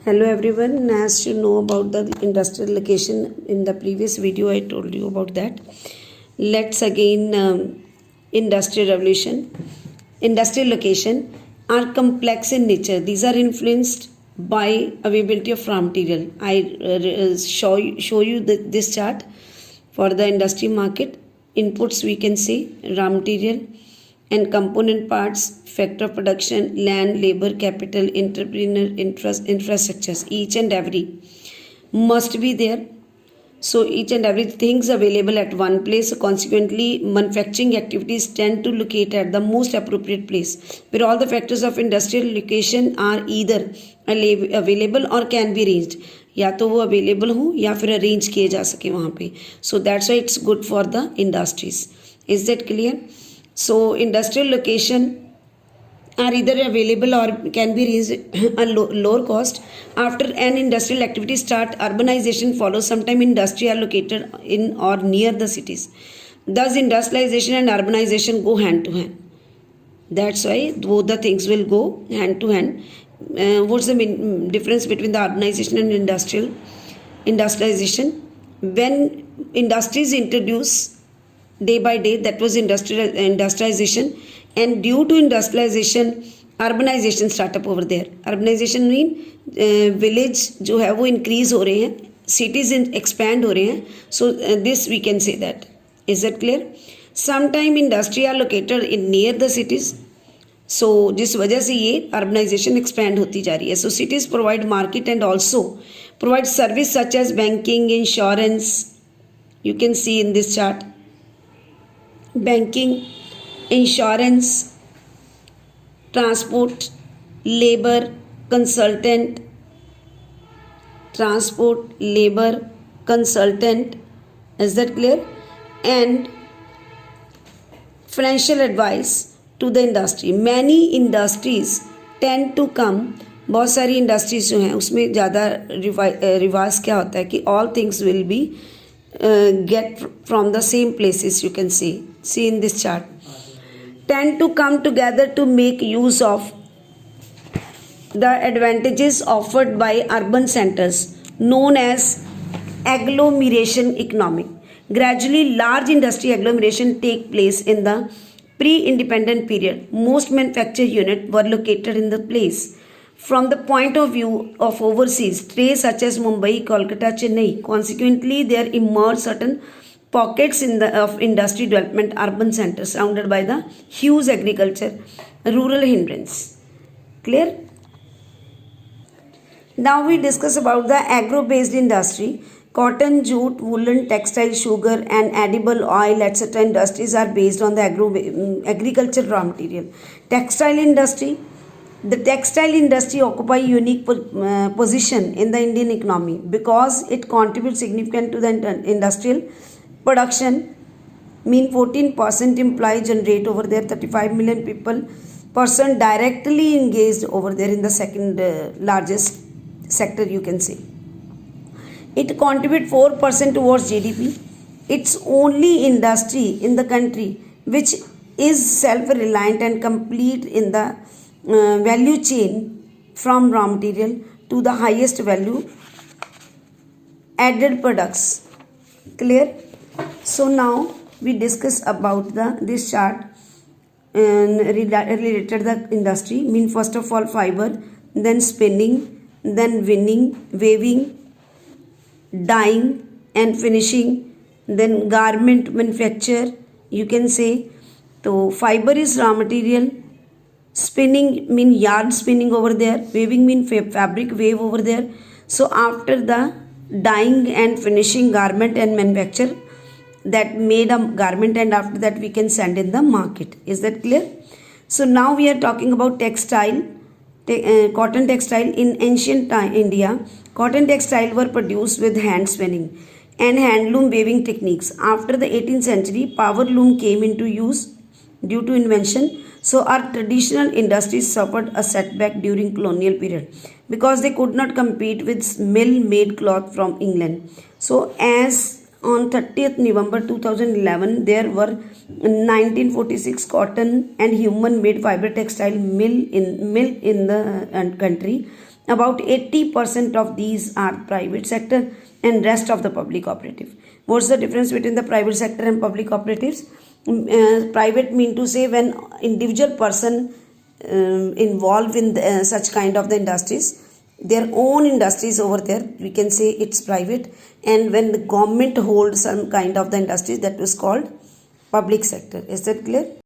Hello everyone, as you know about the industrial location, in the previous video I told you about that. Let's again industrial revolution. Industrial location are complex in nature. These are influenced by availability of raw material. I show you this chart for the industry market. Inputs we can say raw material and component parts, factor of production, land, labor, capital, entrepreneur, infrastructures, each and every must be there. So each and every things available at one place. So consequently, manufacturing activities tend to locate at the most appropriate place, where all the factors of industrial location are either available or can be arranged. या तो वो available हो या फिर arrange किए जा सके वहाँ पे. So that's why it's good for the industries. Is that clear? So industrial location are either available or can be reached at lower cost. After an industrial activity start, urbanization follows. Sometimes industry are located in or near the cities. Thus industrialization and urbanization go hand to hand. That's why both the things will go hand to hand. What's the difference between the urbanization and industrialization? When industries introduce day by day, that was industrialization, and due to industrialization urbanization start up over there. Urbanization mean village जो है वो increase हो रहे हैं, cities expand हो रहे हैं. So this we can say that. Is that clear? Sometime industry are located in near the cities. So जिस वजह से ये urbanization expand होती जा रही है. So cities provide market and also provide service such as banking, insurance. You can see in this chart. Banking, insurance, transport, labor, consultant, is that clear? And financial advice to the industry. Many industries tend to come, बहुत सारी industries जो हैं उसमें ज़्यादा रिवाज क्या होता है कि all things will be get from the same places. You can see in this chart, tend to come together to make use of the advantages offered by urban centers known as agglomeration economic. Gradually large industry agglomeration take place in the pre-independent period. Most manufacturing units were located in the place. From the point of view of overseas trade such as Mumbai, Kolkata, Chennai, consequently there emerged certain pockets of industry development, urban centers surrounded by the huge agriculture, rural hindrance. Clear? Now we discuss about the agro-based industry. Cotton, jute, woolen, textile, sugar and edible oil etc. industries are based on the agricultural raw material. Textile industry. The textile industry occupy a unique position in the Indian economy because it contributes significantly to the industrial production. Mean 14% employee generate over there, 35 million person directly engaged over there in the second largest sector, you can say. It contribute 4% towards GDP. It's only industry in the country which is self-reliant and complete in the value chain from raw material to the highest value added products. Clear? So now we discuss about this chart related to the industry. Mean first of all fiber, then spinning, then weaving, dyeing and finishing, then garment manufacture. You can say so fiber is raw material. Spinning mean yarn spinning over there, weaving mean fabric wave over there. So after the dyeing and finishing garment and manufacture, that made a garment, and after that we can send in the market. Is that clear? So now we are talking about textile, cotton textile. In ancient India, cotton textile were produced with hand spinning and handloom weaving techniques. After the 18th century, power loom came into use due to invention. So our traditional industries suffered a setback during colonial period because they could not compete with mill-made cloth from England. So as on 30th November 2011, there were 1946 cotton and human-made fiber textile mill in the country. About 80% of these are private sector and rest of the public operative. What's the difference between the private sector and public operatives? Private mean to say when individual person involved in such kind of the industries, their own industries over there, we can say it's private. And when the government holds some kind of the industries, that was called public sector. Is that clear?